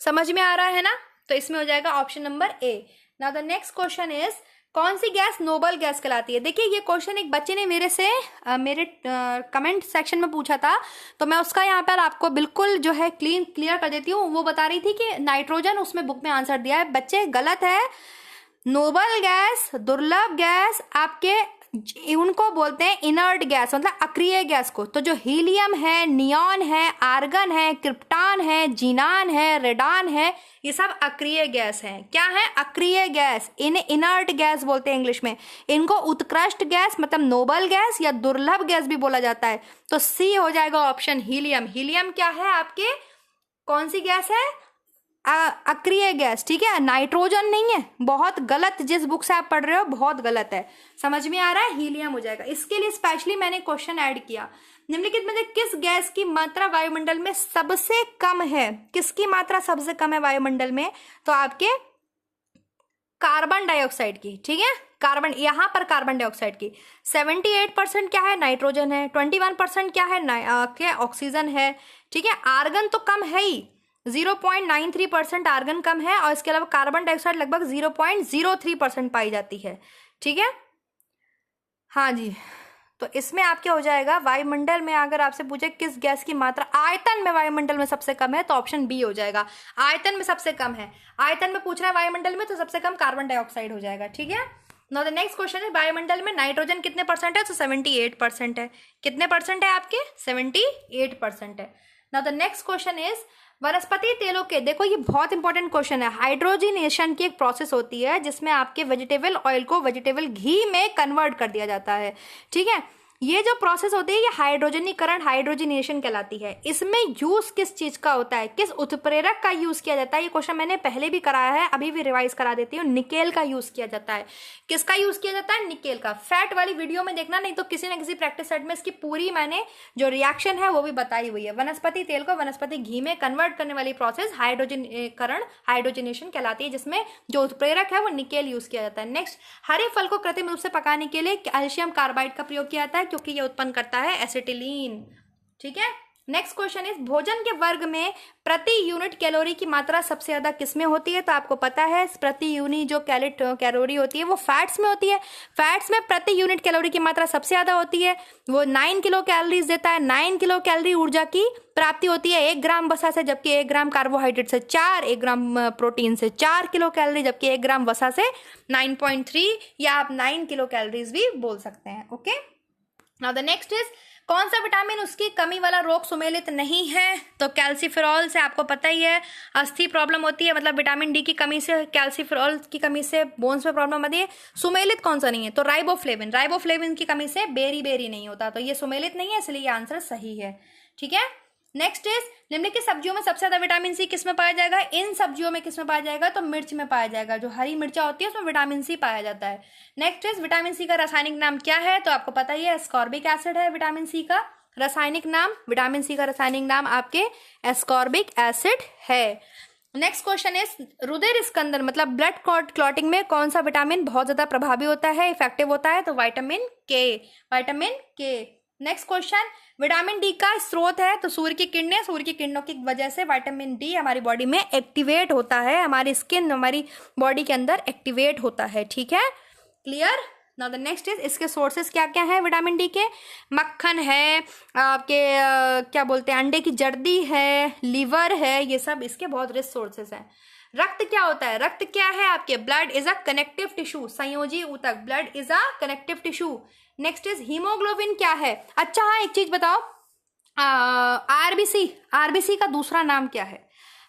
समझ में आ रहा है ना? तो इसमें हो जाएगा option number A. Now the next question is कौन सी गैस नोबल गैस कहलाती है? देखिए ये क्वेश्चन एक बच्चे ने मेरे कमेंट सेक्शन में पूछा था, तो मैं उसका यहाँ पर आपको बिल्कुल जो है क्लियर कर देती हूँ। वो बता रही थी कि नाइट्रोजन, उसमें बुक में आंसर दिया है। बच्चे गलत है। नोबल गैस, दुर्लभ गैस आपके उनको बोलते हैं इनर्ट गैस, मतलब अक्रिय गैस को। तो जो हीलियम है, नियॉन है, आर्गन है, क्रिप्टॉन है, जीनान है, रेडॉन है, ये सब अक्रिय गैस हैं। क्या है? अक्रिय गैस। इन्हें इनर्ट गैस बोलते हैं इंग्लिश में। इनको उत्कृष्ट गैस मतलब नोबल गैस या दुर्लभ गैस भी बोला जाता है। तो सी हो जाएगा ऑप्शन हीलियम। हीलियम क्या है आपके? कौन सी गैस है? अक्रिय गैस, ठीक है। नाइट्रोजन नहीं है। बहुत गलत, जिस बुक से आप पढ़ रहे हो बहुत गलत है। समझ में आ रहा है? हीलियम हो जाएगा। इसके लिए स्पेशली मैंने क्वेश्चन ऐड किया। निम्नलिखित में से किस गैस की मात्रा वायुमंडल में सबसे कम है? किसकी मात्रा सबसे कम है वायुमंडल में? तो आपके कार्बन डाइऑक्साइड की, ठीक है। कार्बन, यहाँ पर कार्बन डाइऑक्साइड की 78% क्या है? नाइट्रोजन है। 21% क्या है? क्या ऑक्सीजन है, ठीक है। आर्गन तो कम है ही, 0.93% आर्गन कम है, और इसके अलावा कार्बन डाइऑक्साइड लगभग 0.03% पाई जाती है, ठीक है। हाँ जी, तो इसमें आपके हो जाएगा वायुमंडल में अगर आपसे पूछे किस गैस की मात्रा आयतन में वायुमंडल में सबसे कम है, तो ऑप्शन बी हो जाएगा, आयतन में सबसे कम है। आयतन में पूछ रहा है वायुमंडल में, तो सबसे कम कार्बन डाइऑक्साइड हो जाएगा। ठीक है। नाउ द नेक्स्ट क्वेश्चन है, वायुमंडल में नाइट्रोजन कितने परसेंट है? तो 78% है। कितने परसेंट है आपके? 78% है। Now the next question is, वनस्पति तेलों के, देखो ये बहुत इंपॉर्टेंट क्वेश्चन है, हाइड्रोजिनेशन की एक प्रोसेस होती है जिसमें आपके वेजिटेबल ऑयल को वेजिटेबल घी में कन्वर्ट कर दिया जाता है। ठीक है। ये जो प्रोसेस होती है ये हाइड्रोजनीकरण, हाइड्रोजिनेशन कहलाती है। इसमें यूज किस चीज का होता है, किस उत्प्रेरक का यूज किया जाता है? ये क्वेश्चन मैंने पहले भी कराया है, अभी भी रिवाइज करा देती हूँ। निकेल का यूज किया जाता है। किसका यूज किया जाता है? निकेल का। फैट वाली वीडियो में देखना, नहीं तो किसी न किसी प्रैक्टिस सेट में इसकी पूरी मैंने जो रिएक्शन है वो भी बताई हुई है। वनस्पति तेल को वनस्पति घी में कन्वर्ट करने वाली प्रोसेस हाइड्रोजनीकरण, हाइड्रोजिनेशन कहलाती है, जिसमें जो उत्प्रेरक है वो निकेल यूज किया जाता है। नेक्स्ट, हरे फल को कृत्रिम रूप से पकाने के लिए कैल्शियम कार्बाइड का प्रयोग किया जाता है, क्योंकि ये उत्पन्न करता है एसिटिलीन। ठीक है। नेक्स्ट क्वेश्चन इज, भोजन के वर्ग में प्रति यूनिट कैलोरी की मात्रा सबसे ज्यादा किसमें होती है? तो आपको पता है प्रति यूनिट जो कैलोरी होती है वो फैट्स में होती है। फैट्स में प्रति यूनिट कैलोरी की मात्रा सबसे ज्यादा होती है, वो 9 किलो कैलोरीज देता है। 9 किलो कैलोरी ऊर्जा की प्राप्ति होती है 1 ग्राम वसा से, जबकि 1 ग्राम कार्बोहाइड्रेट से 4, 1 ग्राम प्रोटीन से 4 किलो कैलोरी, जबकि 1 ग्राम वसा से 9.3, या आप 9 किलो कैलोरीज भी बोल सकते हैं। Okay. Now the next is, कौन सा विटामिन उसकी कमी वाला रोग सुमेलित नहीं है? तो कैल्सीफेरॉल से आपको पता ही है अस्थि प्रॉब्लम होती है, मतलब विटामिन डी की कमी से, कैल्सीफेरॉल की कमी से बोन्स में प्रॉब्लम आती है। सुमेलित कौन सा नहीं है? तो राइबोफ्लेविन, राइबोफ्लेविन की कमी से बेरी नहीं होता, तो ये सुमेलित नहीं है, इसलिए ये आंसर सही है। ठीक है। नेक्स्ट इज, निम्नलिखित सब्जियों में सबसे ज्यादा विटामिन सी किस में पाया जाएगा? इन सब्जियों में किस में पाया जाएगा? तो मिर्च में पाया जाएगा। जो हरी मिर्चा होती है उसमें विटामिन सी पाया जाता है। नेक्स्ट इज, विटामिन सी का रासायनिक नाम क्या है? तो आपको पता ही है एस्कॉर्बिक एसिड है विटामिन सी का रासायनिक नाम। विटामिन सी का रासायनिक नाम आपके एस्कॉर्बिक एसिड है। नेक्स्ट क्वेश्चन इज, रुधिर स्कंदन मतलब ब्लड क्लॉटिंग में कौन सा विटामिन बहुत ज्यादा प्रभावी होता है, इफेक्टिव होता है? तो विटामिन के, विटामिन के। नेक्स्ट क्वेश्चन, विटामिन डी का स्रोत है? तो सूर्य की किरणें, सूर्य की किरणों की वजह से विटामिन डी हमारी बॉडी में एक्टिवेट होता है, हमारी स्किन हमारी बॉडी के अंदर एक्टिवेट होता है। ठीक है, clear. Now the next is, इसके सोर्सेस क्या क्या है विटामिन डी के? मक्खन है आपके, क्या बोलते हैं, अंडे की जर्दी है, लीवर है, ये सब इसके बहुत रिच सोर्सेस हैं। रक्त क्या होता है? रक्त क्या है आपके? Blood is a connective tissue, संयोजी ऊतक, blood is a connective tissue. Next is, haemoglobin क्या है? अच्छा हाँ, एक चीज बताओ, आरबीसी, आरबीसी का दूसरा नाम क्या है?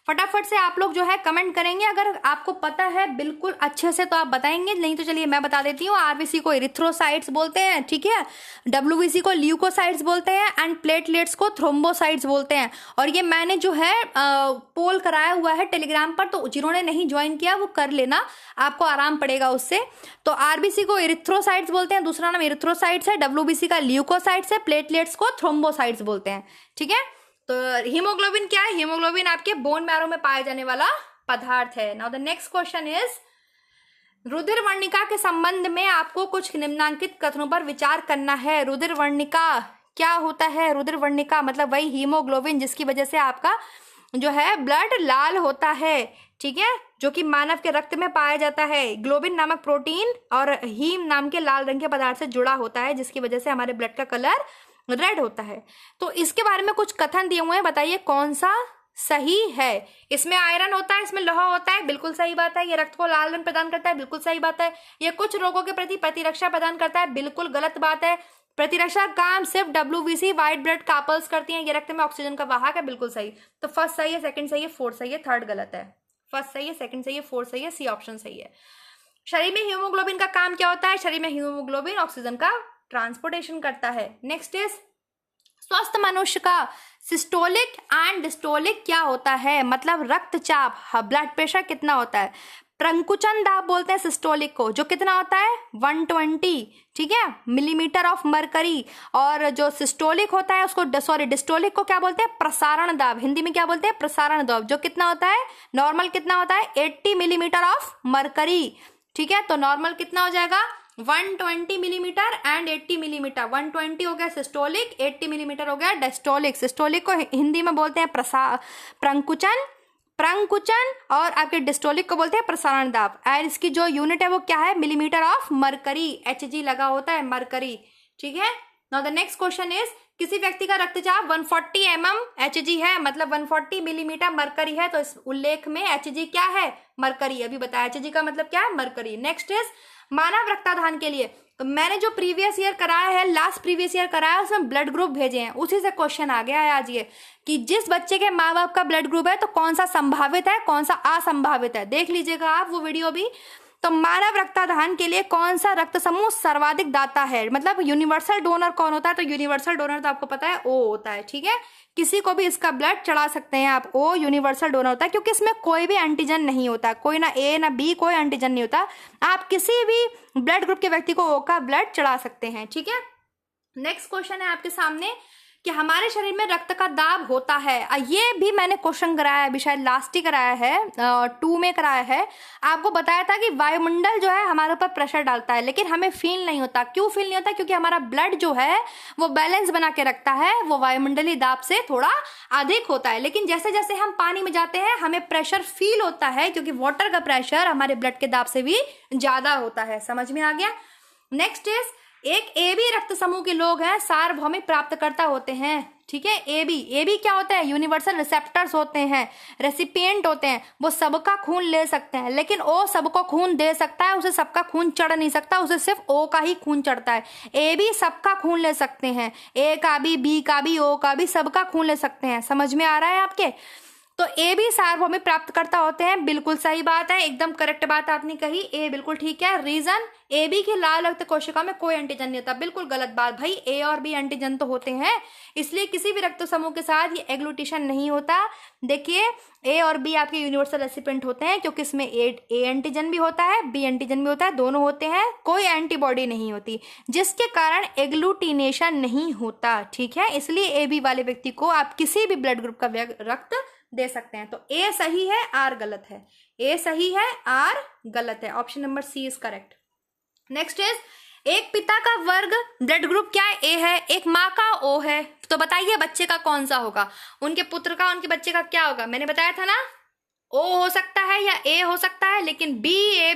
फटाफट से आप लोग जो है कमेंट करेंगे, अगर आपको पता है बिल्कुल अच्छे से तो आप बताएंगे, नहीं तो चलिए मैं बता देती हूँ। आरबीसी को इरिथ्रोसाइट्स बोलते हैं, ठीक है, डब्ल्यूबीसी को ल्यूकोसाइट्स बोलते हैं, एंड प्लेटलेट्स को थ्रोम्बोसाइट्स बोलते हैं। और ये मैंने जो है पोल कराया हुआ है टेलीग्राम पर, तो जिन्होंने नहीं ज्वाइन किया वो कर लेना, आपको आराम पड़ेगा उससे। तो आरबीसी को इरिथ्रोसाइट्स बोलते हैं, दूसरा नाम इरिथ्रोसाइट्स है, डब्ल्यूबीसी का ल्यूकोसाइट्स है, प्लेटलेट्स को थ्रोम्बोसाइट्स बोलते हैं। ठीक है। तो हीमोग्लोबिन क्या है? हीमोग्लोबिन आपके बोन मैरो में पाया जाने वाला पदार्थ है। Now the next question is, रुधिर वर्णिका के संबंध में आपको कुछ निम्नांकित कथनों पर विचार करना है। रुधिर वर्णिका क्या होता है? रुधिर वर्णिका मतलब वही हीमोग्लोबिन जिसकी वजह से आपका जो है ब्लड लाल होता है, ठीक है, जो कि मानव के रक्त में पाया जाता है। ग्लोबिन नामक प्रोटीन और हीम नाम के लाल रंग के पदार्थ से जुड़ा होता है, जिसकी वजह से हमारे ब्लड का कलर रेड होता है। तो इसके बारे में कुछ कथन दिए हुए हैं, बताइए कौन सा सही है? इसमें आयरन होता है, इसमें लोहा होता है, बिल्कुल सही बात है। ये रक्त को लाल रंग प्रदान करता है, बिल्कुल सही बात है। ये कुछ रोगों के प्रति प्रतिरक्षा प्रदान करता है, बिल्कुल गलत बात है। प्रतिरक्षा काम सिर्फ डब्ल्यूबीसी व्हाइट ब्लड कापल्स करती हैं। ये रक्त में ऑक्सीजन का वाहक है, बिल्कुल सही। तो फर्स्ट सही है, सेकंड सही है, फोर्थ सही है, थर्ड गलत है। फर्स्ट सही है, सेकंड सही है, फोर्थ सही है, सी ऑप्शन सही है। शरीर में हीमोग्लोबिन का काम क्या होता है? शरीर में हीमोग्लोबिन ऑक्सीजन का ट्रांसपोर्टेशन करता है। नेक्स्ट इज, स्वस्थ मनुष्य का सिस्टोलिक एंड डिस्टोलिक क्या होता है? मतलब रक्तचाप, ब्लड प्रेशर कितना होता है? प्रंकुचन दाब बोलते हैं सिस्टोलिक को, जो कितना होता है 120, ठीक है, मिलीमीटर ऑफ मरकरी। और जो सिस्टोलिक होता है उसको, सॉरी, डिस्टोलिक को क्या बोलते हैं? प्रसारण दाब, हिंदी में क्या बोलते हैं? प्रसारण दाब, जो कितना होता है, नॉर्मल कितना होता है 80 मिलीमीटर ऑफ मरकरी, ठीक है। तो नॉर्मल कितना हो जाएगा 120 मिलीमीटर एंड 80 मिलीमीटर। 120 हो गया सिस्टोलिक, 80 मिलीमीटर हो गया डिस्टोलिक। सिस्टोलिक को हिंदी में बोलते हैं प्रंकुचन, प्रंकुचन और आपके डिस्टोलिक को बोलते हैं प्रसारण दाब। और इसकी जो यूनिट है वो क्या है, मिलीमीटर ऑफ मरकरी, Hg लगा होता है मरकरी, ठीक है। Now the next question is, किसी व्यक्ति का रक्तचाप 140 Hg है, मतलब 140 मिलीमीटर मरकरी है, तो इस उल्लेख में Hg क्या है, मरकरी। अभी बताया Hg का मतलब क्या है, मरकरी। नेक्स्ट इज मानव रक्तदान के लिए, तो मैंने जो प्रीवियस ईयर कराया है, लास्ट प्रीवियस ईयर कराया है, उसमें ब्लड ग्रुप भेजे हैं, उसी से क्वेश्चन आ गया है आज ये, कि जिस बच्चे के माँ बाप का ब्लड ग्रुप है तो कौन सा संभावित है, कौन सा असंभावित है, देख लीजिएगा आप वो वीडियो भी। तो मानव रक्तदान के लिए कौन सा रक्त समूह सर्वाधिक दाता है, मतलब यूनिवर्सल डोनर कौन होता है, तो यूनिवर्सल डोनर तो आपको पता है ओ होता है, ठीक है। किसी को भी इसका ब्लड चढ़ा सकते हैं आप, ओ यूनिवर्सल डोनर होता है, क्योंकि इसमें कोई भी एंटीजन नहीं होता, कोई ना ए ना बी, कोई एंटीजन नहीं होता। आप किसी भी ब्लड ग्रुप के व्यक्ति को ओ का ब्लड चढ़ा सकते हैं, ठीक है। नेक्स्ट क्वेश्चन है आपके सामने कि हमारे शरीर में रक्त का दाब होता है, ये भी मैंने क्वेश्चन कराया है, अभी शायद लास्ट ही कराया है, 2 में कराया है। आपको बताया था कि वायुमंडल जो है हमारे ऊपर प्रेशर डालता है, लेकिन हमें फील नहीं होता। क्यों फील नहीं होता, क्योंकि हमारा ब्लड जो है वो बैलेंस बना के रखता है, वो वायुमंडलीय दाब से थोड़ा अधिक होता है। लेकिन जैसे जैसे हम पानी में जाते हैं हमें प्रेशर फील होता है, क्योंकि वाटर का प्रेशर हमारे ब्लड के दाब से भी ज्यादा होता है। समझ में आ गया। नेक्स्ट इज, एक ए बी रक्त समूह के लोग हैं सार्वभौमिक प्राप्तकर्ता होते हैं, ठीक है। ए बी क्या होता है, यूनिवर्सल रिसेप्टर्स होते हैं, रेसिपिएंट होते हैं, वो सबका खून ले सकते हैं। लेकिन ओ सबको खून दे सकता है, उसे सबका खून चढ़ नहीं सकता, उसे सिर्फ ओ का ही खून चढ़ता है। ए बी सबका खून ले सकते हैं, ए का भी, बी का भी, ओ का भी, सबका खून ले सकते हैं। समझ में आ रहा है आपके। तो ए भी सार्वभौमिक प्राप्तकर्ता होते हैं, बिल्कुल सही बात है, एकदम करेक्ट बात आपने कही, ए बिल्कुल ठीक है। रीजन, ए बी की लाल रक्त कोशिका में कोई एंटीजन नहीं होता, बिल्कुल गलत बात भाई, ए और बी एंटीजन तो होते हैं, इसलिए किसी भी रक्त समूह के साथ ये एग्लूटिशन नहीं होता। देखिए ए और बी आपके यूनिवर्सल रेसिपिएंट होते हैं, क्योंकि इसमें ए एंटीजन भी होता है, बी एंटीजन भी होता है, दोनों होते हैं, कोई एंटीबॉडी नहीं होती, जिसके कारण एग्लूटिनेशन नहीं होता, ठीक है। इसलिए ए बी वाले व्यक्ति को आप किसी भी ब्लड ग्रुप का रक्त दे सकते हैं। तो ए सही है, आर गलत है, ए सही है, आर गलत है, option number C is correct. Next is, एक पिता का वर्ग ब्लड ग्रुप क्या है, ए है, एक माँ का ओ है, तो बताइए बच्चे का कौन सा होगा, उनके पुत्र का, उनके बच्चे का क्या होगा। मैंने बताया था ना, ओ हो सकता है या ए हो सकता है, लेकिन बी ए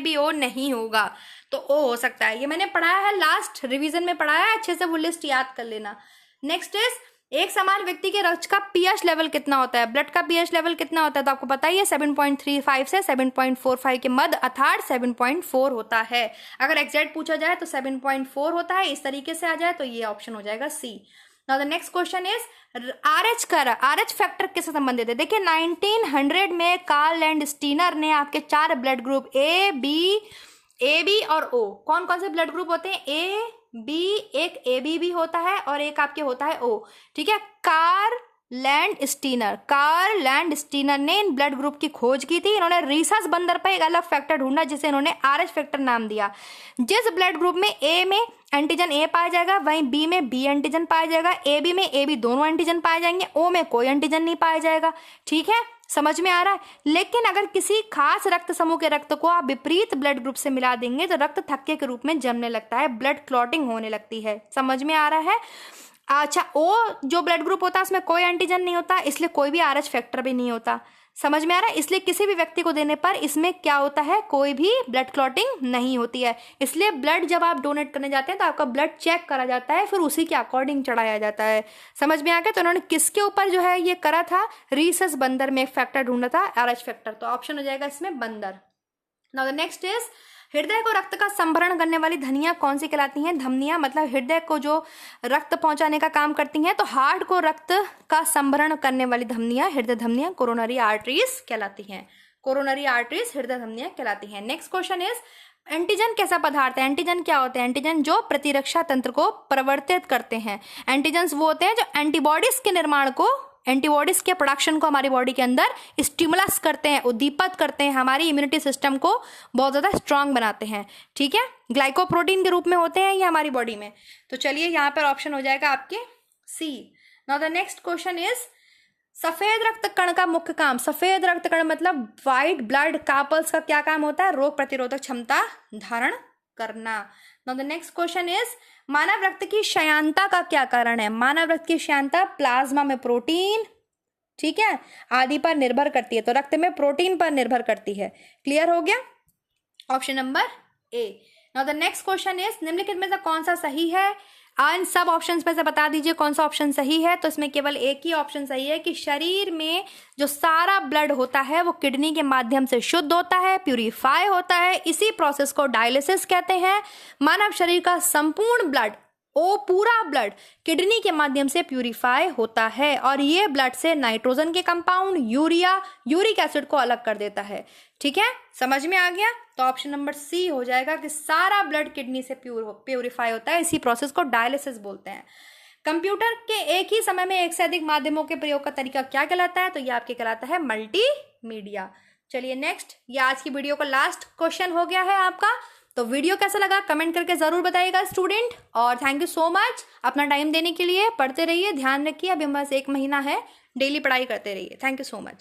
बी ओ नहीं होगा, तो ओ हो सकता है। ये मैंने पढ़ाया है, लास्ट रिवीजन में पढ़ाया है, अच्छे से वो लिस्ट याद कर लेना। नेक्स्ट इज, एक समान व्यक्ति के रक्त का पीएच लेवल कितना होता है, ब्लड का पीएच लेवल कितना होता है, तो आपको पता ही है 7.35 से 7.45 के मध्य, अर्थात 7.4 होता है। अगर एग्जैक्ट पूछा जाए तो 7.4 होता है, इस तरीके से आ जाए तो ये ऑप्शन हो जाएगा C. Now the next question is, RH factor किससे संबंधित है। देखिए 1900 में कार्ल एंड स्टीनर ने आपके 4 ब्लड ग्रुप ए बी और ओ, कौन कौन से ब्लड ग्रुप होते हैं, ए बी, एक ए बी भी होता है और एक आपके होता है ओ, ठीक है। कार्ल लैंड स्टीनर ने इन ब्लड ग्रुप की खोज की थी। इन्होंने रीसस बंदर पर एक अलग फैक्टर ढूंढा जिसे इन्होंने आरएच फैक्टर नाम दिया। जिस ब्लड ग्रुप में ए में एंटीजन ए पाया जाएगा, वहीं बी में बी एंटीजन पाया जाएगा, ए बी में ए बी दोनों एंटीजन पाए जाएंगे, ओ में कोई एंटीजन नहीं पाया जाएगा, ठीक है। समझ में आ रहा है। लेकिन अगर किसी खास रक्त समूह के रक्त को आप विपरीत ब्लड ग्रुप से मिला देंगे तो रक्त थक्के के रूप में जमने लगता है, ब्लड क्लॉटिंग होने लगती है। समझ में आ रहा है। अच्छा, ओ जो ब्लड ग्रुप होता है उसमें कोई एंटीजन नहीं होता, इसलिए कोई भी आरएच फैक्टर भी नहीं होता। समझ में आ रहा है। इसलिए किसी भी व्यक्ति को देने पर इसमें क्या होता है, कोई भी ब्लड क्लॉटिंग नहीं होती है। इसलिए ब्लड जब आप डोनेट करने जाते हैं तो आपका ब्लड चेक करा जाता है, फिर उसी के अकॉर्डिंग चढ़ाया जाता है। समझ में आ गया। तो उन्होंने किसके ऊपर जो है ये करा था, रीसस बंदर में एक फैक्टर ढूंढा था, आरएच फैक्टर, तो ऑप्शन हो जाएगा इसमें बंदर। नाउ द नेक्स्ट इज, हृदय को रक्त का संभरण करने वाली धमनियां कौन सी कहलाती हैं। धमनियां मतलब हृदय को जो रक्त पहुंचाने का काम करती हैं, तो हार्ट को रक्त का संभरण करने वाली धमनियां हृदय धमनियां कोरोनरी आर्टरीज कहलाती हैं। कोरोनरी आर्टरीज हृदय धमनियां कहलाती हैं। नेक्स्ट क्वेश्चन इज, एंटीजन कैसा पदार्थ है। एंटीजन क्या होते हैं। एंटीजन जो प्रतिरक्षा तंत्र को प्रवर्तित करते हैं। एंटीजन वो होते हैं जो एंटीबॉडीज के निर्माण को, एंटीबॉडीज के प्रोडक्शन को हमारी बॉडी के अंदर स्टिमुलस करते हैं, उद्दीपित करते हैं, हमारी इम्यूनिटी सिस्टम को बहुत ज़्यादा स्ट्रांग बनाते हैं। ठीक है, ग्लाइकोप्रोटीन के रूप में होते हैं ये हमारी बॉडी में। तो चलिए यहाँ पर ऑप्शन हो जाएगा आपके C. Now the next question is, सफेद रक्त कण का मुख्य काम। सफेद रक्त कण मतलब व्हाइट ब्लड कार्पल्स का क्या काम होता है, रोग प्रतिरोधक क्षमता धारण करना। Now the next question is, मानव रक्त की श्यानता का क्या कारण है। मानव रक्त की श्यानता, प्लाज्मा में प्रोटीन, ठीक है, आदि पर निर्भर करती है, तो रक्त में प्रोटीन पर निर्भर करती है। क्लियर हो गया? Option number A. Now the next question is, निम्नलिखित में से कौन सा सही है? इन सब ऑप्शंस में से बता दीजिए कौन सा ऑप्शन सही है। तो इसमें केवल एक ही ऑप्शन सही है कि शरीर में जो सारा ब्लड होता है वो किडनी के माध्यम से शुद्ध होता है, प्यूरिफाई होता है। इसी प्रोसेस को डायलिसिस कहते हैं। मानव शरीर का संपूर्ण ब्लड, पूरा ब्लड किडनी के माध्यम से प्यूरिफाई होता है और ये ब्लड से नाइट्रोजन के कंपाउंड, यूरिया, यूरिक एसिड को अलग कर देता है। ठीक है, समझ में आ गया? तो ऑप्शन नंबर सी हो जाएगा कि सारा ब्लड किडनी से प्यूरिफाई होता है। इसी प्रोसेस को डायलिसिस बोलते हैं। कंप्यूटर के एक ही समय में एक से अधिक माध्यमों के प्रयोग का तरीका क्या कहलाता है? तो ये आपके कहलाता है मल्टीमीडिया। चलिए नेक्स्ट, ये आज की वीडियो का लास्ट क्वेश्चन हो गया है आपका। तो वीडियो कैसा लगा कमेंट करके जरूर बताइएगा स्टूडेंट, और थैंक यू सो मच अपना टाइम देने के लिए। पढ़ते रहिए, ध्यान रखिए, अभी बस 1 महीना है, डेली पढ़ाई करते रहिए। Thank you so much.